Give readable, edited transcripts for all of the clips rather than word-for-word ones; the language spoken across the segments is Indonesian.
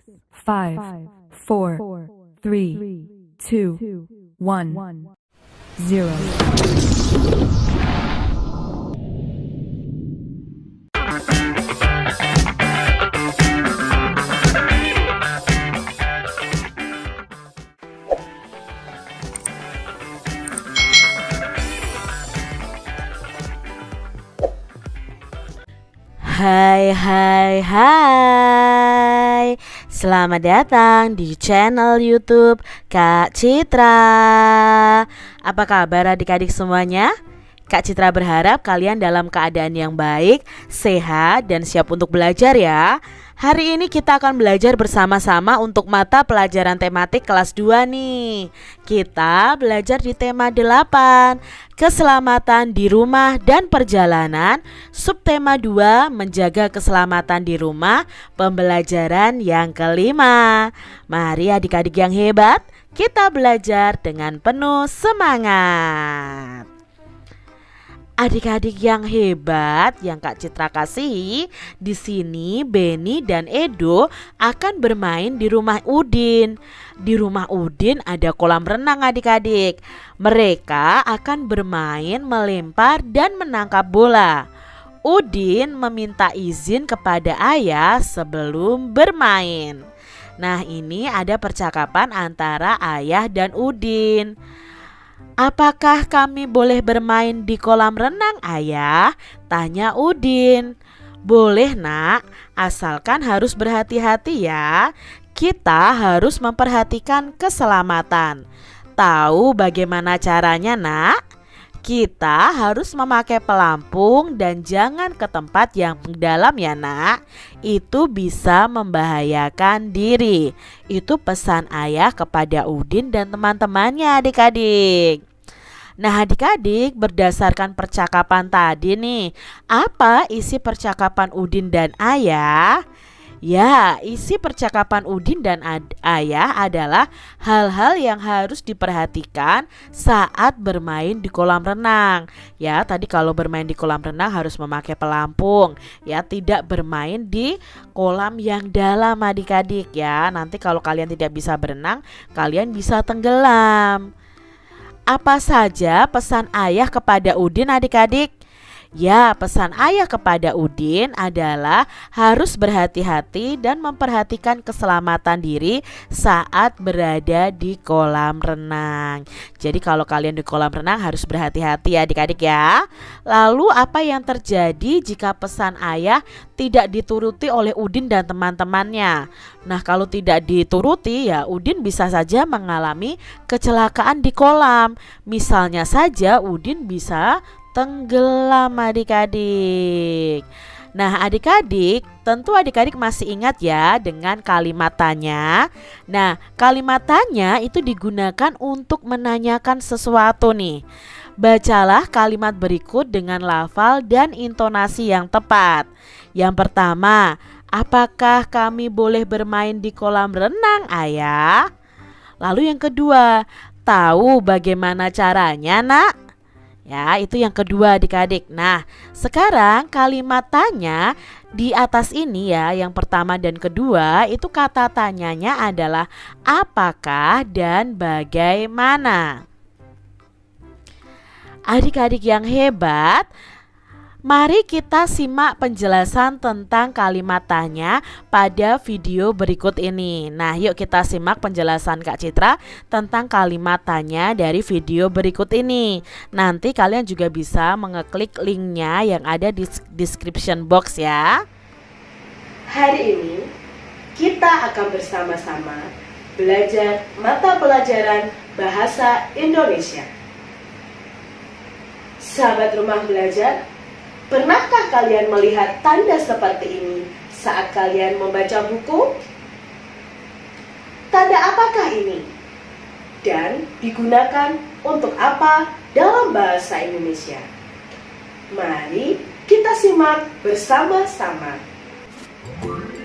5, 4, 3, 2, 1, 0. Hai. Selamat datang di channel YouTube Kak Citra. Apa kabar adik-adik semuanya? Kak Citra berharap kalian dalam keadaan yang baik, sehat, dan siap untuk belajar ya. Hari ini kita akan belajar bersama-sama untuk mata pelajaran tematik kelas 2 nih. Kita belajar di tema 8, keselamatan di rumah dan perjalanan. Subtema 2, menjaga keselamatan di rumah, pembelajaran yang kelima. Mari adik-adik yang hebat, kita belajar dengan penuh semangat. Adik-adik yang hebat yang Kak Citra kasihi, di sini Beni dan Edo akan bermain di rumah Udin. Di rumah Udin ada kolam renang adik-adik. Mereka akan bermain melempar dan menangkap bola. Udin meminta izin kepada ayah sebelum bermain. Nah, ini ada percakapan antara ayah dan Udin. Apakah kami boleh bermain di kolam renang, ayah? Tanya Udin. Boleh nak, asalkan harus berhati-hati ya. Kita harus memperhatikan keselamatan. Tahu bagaimana caranya nak? Kita harus memakai pelampung dan jangan ke tempat yang dalam ya nak. Itu bisa membahayakan diri. Itu pesan ayah kepada Udin dan teman-temannya adik-adik. Nah adik-adik, berdasarkan percakapan tadi nih, apa isi percakapan Udin dan ayah? Ya, isi percakapan Udin dan ayah adalah hal-hal yang harus diperhatikan saat bermain di kolam renang. Ya, tadi kalau bermain di kolam renang harus memakai pelampung. Ya, tidak bermain di kolam yang dalam adik-adik ya. Nanti kalau kalian tidak bisa berenang, kalian bisa tenggelam. Apa saja pesan ayah kepada Udin adik-adik? Ya, pesan ayah kepada Udin adalah harus berhati-hati dan memperhatikan keselamatan diri saat berada di kolam renang. Jadi kalau kalian di kolam renang harus berhati-hati ya adik-adik ya. Lalu apa yang terjadi jika pesan ayah tidak dituruti oleh Udin dan teman-temannya? Nah, kalau tidak dituruti ya Udin bisa saja mengalami kecelakaan di kolam. Misalnya saja Udin bisa tenggelam adik-adik. Nah adik-adik, tentu adik-adik masih ingat ya dengan kalimat tanya. Nah kalimat tanya itu digunakan untuk menanyakan sesuatu nih. Bacalah kalimat berikut dengan lafal dan intonasi yang tepat. Yang pertama, apakah kami boleh bermain di kolam renang ayah? Lalu yang kedua, tahu bagaimana caranya nak? Ya, itu yang kedua adik-adik. Nah, sekarang kalimat tanya di atas ini ya, yang pertama dan kedua, itu kata tanyanya adalah apakah dan bagaimana. Adik-adik yang hebat, mari kita simak penjelasan tentang kalimat tanya pada video berikut ini. Nah, yuk kita simak penjelasan Kak Citra tentang kalimat tanya dari video berikut ini. Nanti kalian juga bisa mengeklik linknya yang ada di description box ya. Hari ini kita akan bersama-sama belajar mata pelajaran Bahasa Indonesia. Sahabat rumah belajar, pernahkah kalian melihat tanda seperti ini saat kalian membaca buku? Tanda apakah ini? Dan digunakan untuk apa dalam bahasa Indonesia? Mari kita simak bersama-sama.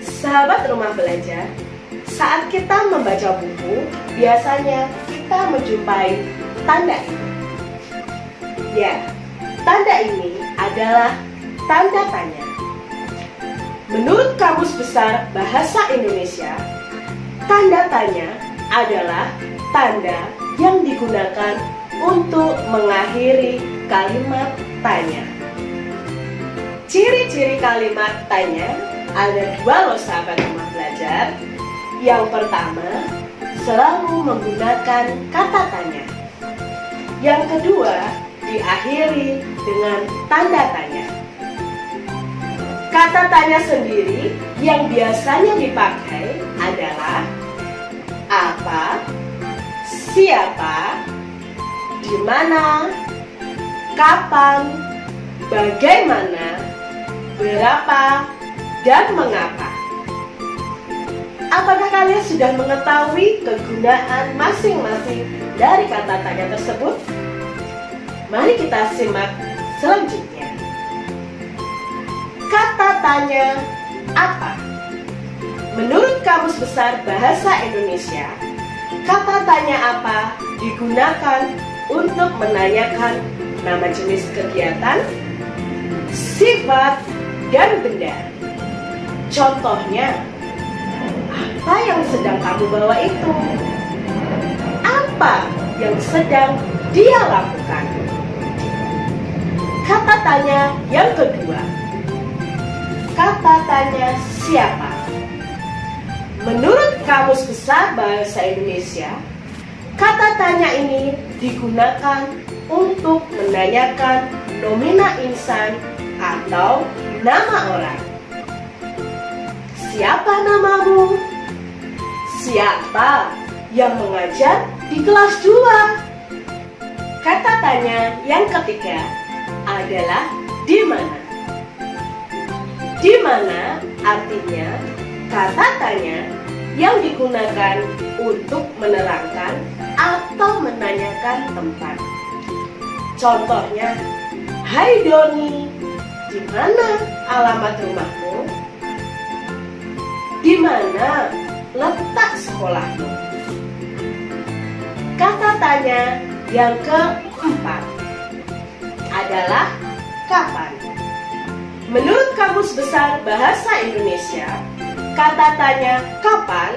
Sahabat rumah belajar, saat kita membaca buku, biasanya kita menjumpai tanda ini. Ya, tanda ini adalah tanda tanya. Menurut Kamus Besar Bahasa Indonesia, Tanda tanya adalah tanda yang digunakan untuk mengakhiri kalimat tanya. Ciri-ciri kalimat tanya ada dua loh sahabat rumah belajar. Yang pertama, selalu menggunakan kata tanya. Yang kedua, diakhiri dengan tanda tanya. Kata tanya sendiri yang biasanya dipakai adalah apa, siapa, di mana, kapan, bagaimana, berapa, dan mengapa. Apakah kalian sudah mengetahui kegunaan masing-masing dari kata tanya tersebut? Mari kita simak selanjutnya. Kata tanya apa? Menurut Kamus Besar Bahasa Indonesia, kata tanya apa digunakan untuk menanyakan nama jenis kegiatan, sifat, dan benda. Contohnya, apa yang sedang kamu bawa itu? Apa yang sedang dia lakukan? Kata tanya yang kedua, kata tanya siapa? Menurut Kamus Besar Bahasa Indonesia, kata tanya ini digunakan untuk menanyakan nomina insan atau nama orang. Siapa namamu? Siapa yang mengajar di kelas 2? Kata tanya yang ketiga adalah di mana. Di mana artinya kata tanya yang digunakan untuk menerangkan atau menanyakan tempat. Contohnya, hai Doni, di mana alamat rumahmu? Di mana letak sekolahmu? Kata tanya yang keempat adalah kapan. Menurut Kamus Besar Bahasa Indonesia, kata tanya kapan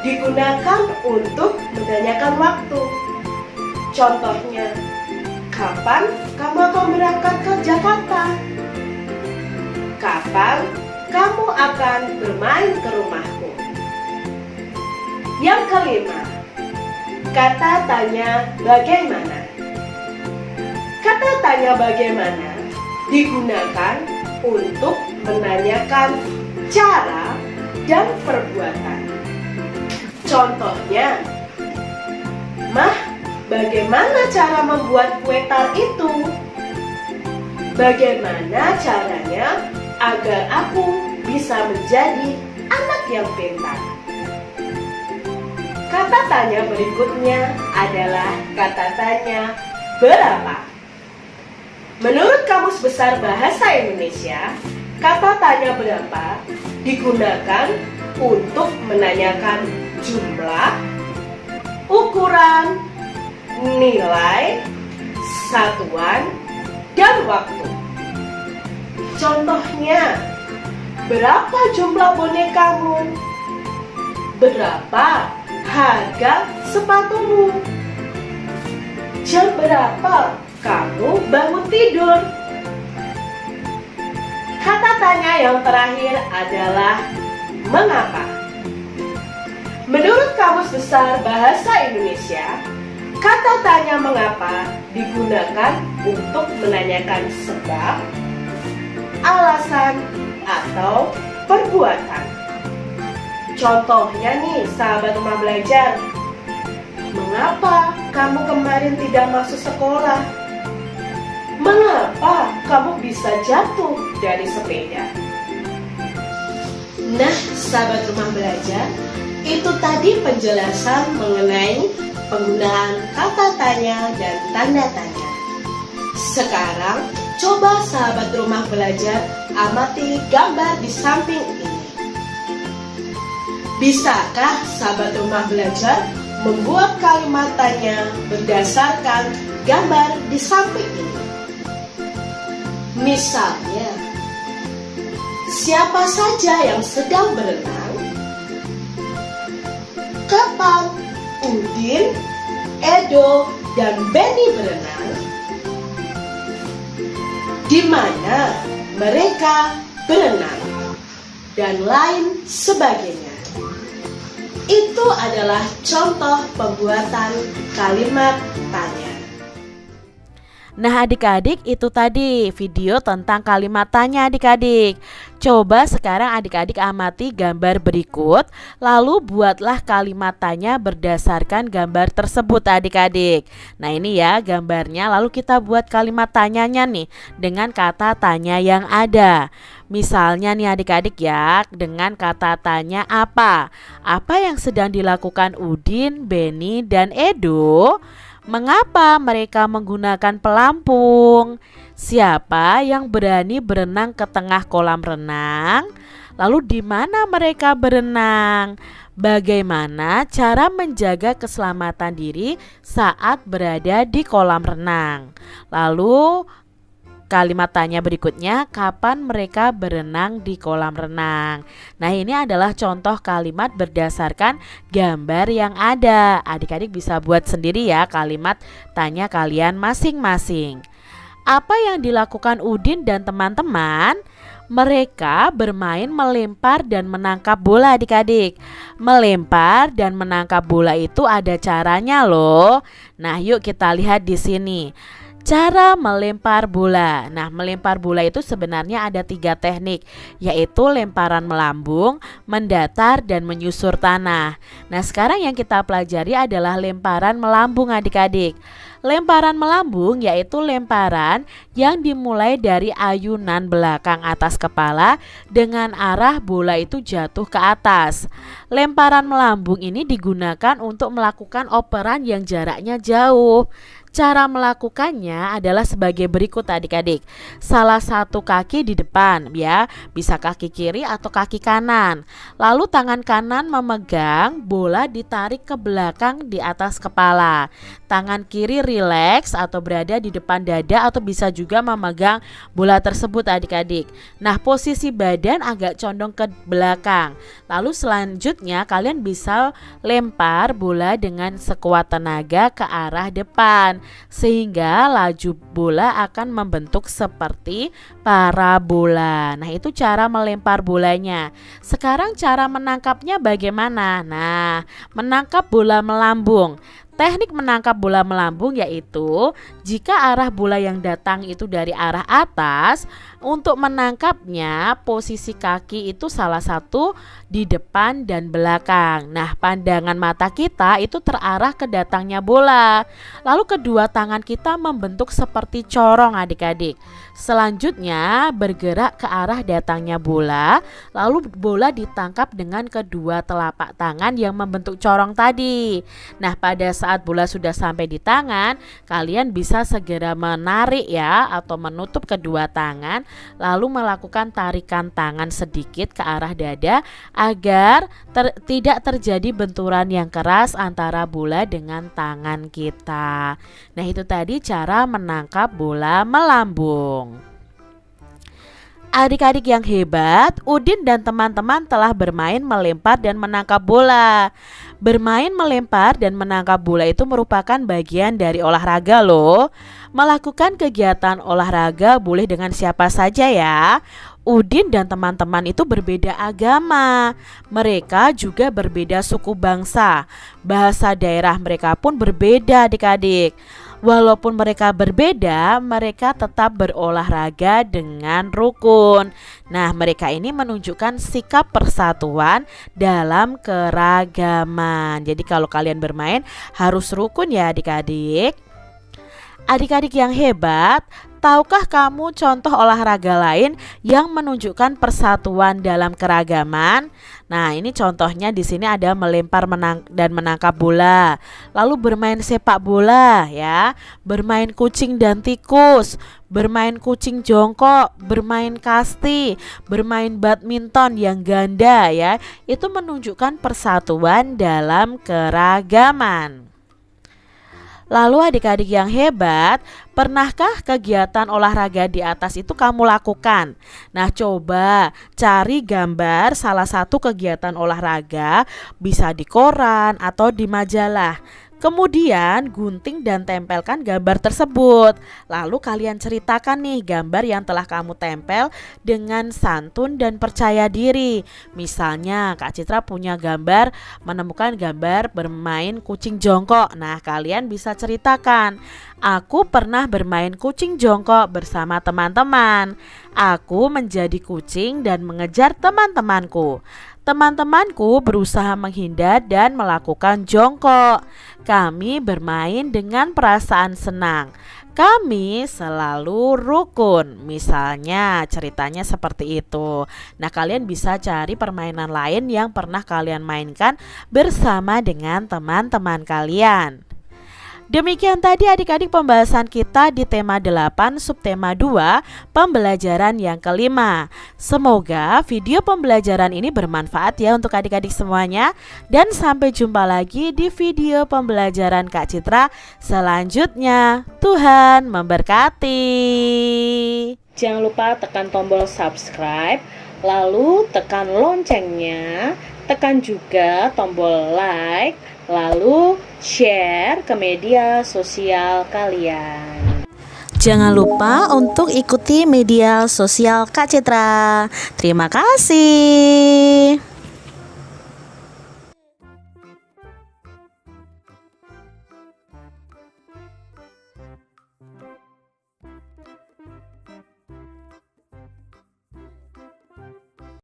digunakan untuk menanyakan waktu. Contohnya, kapan kamu akan berangkat ke Jakarta? Kapan kamu akan bermain ke rumahku? Yang kelima, kata tanya bagaimana. Kata tanya bagaimana digunakan untuk menanyakan cara dan perbuatan. Contohnya, Mah, bagaimana cara membuat kue tar itu? Bagaimana caranya agar aku bisa menjadi anak yang pintar? Kata tanya berikutnya adalah kata tanya berapa. Menurut Kamus Besar Bahasa Indonesia, kata tanya berapa digunakan untuk menanyakan jumlah, ukuran, nilai, satuan, dan waktu. Contohnya, berapa jumlah bonekamu? Berapa harga sepatumu? Jam berapa kamu bangun tidur? Kata tanya yang terakhir adalah mengapa. Menurut Kamus Besar Bahasa Indonesia, kata tanya mengapa digunakan untuk menanyakan sebab, alasan, atau perbuatan. Contohnya nih, sahabat rumah belajar, mengapa kamu kemarin tidak masuk sekolah? Mengapa kamu bisa jatuh dari sepeda? Nah, sahabat rumah belajar, itu tadi penjelasan mengenai penggunaan kata tanya dan tanda tanya. Sekarang, coba sahabat rumah belajar amati gambar di samping ini. Bisakah sahabat rumah belajar membuat kalimat tanya berdasarkan gambar di samping ini? Misalnya, siapa saja yang sedang berenang? Udin, Edo, dan Benny berenang, di mana mereka berenang, dan lain sebagainya. Itu adalah contoh pembuatan kalimat tanya. Nah adik-adik, itu tadi video tentang kalimat tanya adik-adik. Coba sekarang adik-adik amati gambar berikut, lalu buatlah kalimat tanya berdasarkan gambar tersebut adik-adik. Nah ini ya gambarnya, lalu kita buat kalimat tanyanya nih dengan kata tanya yang ada. Misalnya nih adik-adik ya, dengan kata tanya apa? Apa yang sedang dilakukan Udin, Benny, dan Edo? Mengapa mereka menggunakan pelampung? Siapa yang berani berenang ke tengah kolam renang? Lalu di mana mereka berenang? Bagaimana cara menjaga keselamatan diri saat berada di kolam renang? Lalu kalimat tanya berikutnya, kapan mereka berenang di kolam renang? Nah ini adalah contoh kalimat berdasarkan gambar yang ada. Adik-adik bisa buat sendiri ya kalimat tanya kalian masing-masing. Apa yang dilakukan Udin dan teman-teman? Mereka bermain melempar dan menangkap bola adik-adik. Melempar dan menangkap bola itu ada caranya loh. Nah yuk kita lihat di sini. Cara melempar bola. Nah melempar bola itu sebenarnya ada 3 teknik, yaitu lemparan melambung, mendatar, dan menyusur tanah. Nah sekarang yang kita pelajari adalah lemparan melambung adik-adik. Lemparan melambung yaitu lemparan yang dimulai dari ayunan belakang atas kepala dengan arah bola itu jatuh ke atas. Lemparan melambung ini digunakan untuk melakukan operan yang jaraknya jauh. Cara melakukannya adalah sebagai berikut adik-adik. Salah satu kaki di depan ya, bisa kaki kiri atau kaki kanan. Lalu tangan kanan memegang bola ditarik ke belakang di atas kepala. Tangan kiri rileks atau berada di depan dada atau bisa juga memegang bola tersebut adik-adik. Nah posisi badan agak condong ke belakang. Lalu selanjutnya kalian bisa lempar bola dengan sekuat tenaga ke arah depan, sehingga laju bola akan membentuk seperti parabola. Nah itu cara melempar bolanya. Sekarang cara menangkapnya bagaimana? Nah menangkap bola melambung. Teknik menangkap bola melambung yaitu jika arah bola yang datang itu dari arah atas, untuk menangkapnya posisi kaki itu salah satu di depan dan belakang. Nah pandangan mata kita itu terarah ke datangnya bola. Lalu kedua tangan kita membentuk seperti corong adik-adik. Selanjutnya bergerak ke arah datangnya bola. Lalu bola ditangkap dengan kedua telapak tangan yang membentuk corong tadi. Nah pada saat bola sudah sampai di tangan, kalian bisa segera menarik ya atau menutup kedua tangan, lalu melakukan tarikan tangan sedikit ke arah dada agar tidak terjadi benturan yang keras antara bola dengan tangan kita. Nah itu tadi cara menangkap bola melambung. Adik-adik yang hebat, Udin dan teman-teman telah bermain melempar dan menangkap bola. Bermain melempar dan menangkap bola itu merupakan bagian dari olahraga loh. Melakukan kegiatan olahraga boleh dengan siapa saja ya. Udin dan teman-teman itu berbeda agama. Mereka juga berbeda suku bangsa. Bahasa daerah mereka pun berbeda adik-adik. Walaupun mereka berbeda, mereka tetap berolahraga dengan rukun. Nah, mereka ini menunjukkan sikap persatuan dalam keragaman. Jadi kalau kalian bermain harus rukun ya adik-adik. Adik-adik yang hebat, tahukah kamu contoh olahraga lain yang menunjukkan persatuan dalam keragaman? Nah, ini contohnya di sini ada melempar dan menangkap bola. Lalu bermain sepak bola ya, bermain kucing dan tikus, bermain kucing jongkok, bermain kasti, bermain badminton yang ganda ya. Itu menunjukkan persatuan dalam keragaman. Lalu adik-adik yang hebat, pernahkah kegiatan olahraga di atas itu kamu lakukan? Nah, coba cari gambar salah satu kegiatan olahraga, bisa di koran atau di majalah. Kemudian gunting dan tempelkan gambar tersebut. Lalu kalian ceritakan nih gambar yang telah kamu tempel dengan santun dan percaya diri. Misalnya Kak Citra punya gambar, menemukan gambar bermain kucing jongkok. Nah, kalian bisa ceritakan, aku pernah bermain kucing jongkok bersama teman-teman. Aku menjadi kucing dan mengejar teman-temanku. Teman-temanku berusaha menghindar dan melakukan jongkok. Kami bermain dengan perasaan senang. Kami selalu rukun. Misalnya ceritanya seperti itu. Nah, kalian bisa cari permainan lain yang pernah kalian mainkan bersama dengan teman-teman kalian. Demikian tadi adik-adik pembahasan kita di tema 8 subtema 2 pembelajaran yang kelima. Semoga video pembelajaran ini bermanfaat ya untuk adik-adik semuanya. Dan sampai jumpa lagi di video pembelajaran Kak Citra selanjutnya. Tuhan memberkati. Jangan lupa tekan tombol subscribe, lalu tekan loncengnya, tekan juga tombol like, lalu share ke media sosial kalian. Jangan lupa untuk ikuti media sosial Kak Citra. Terima kasih.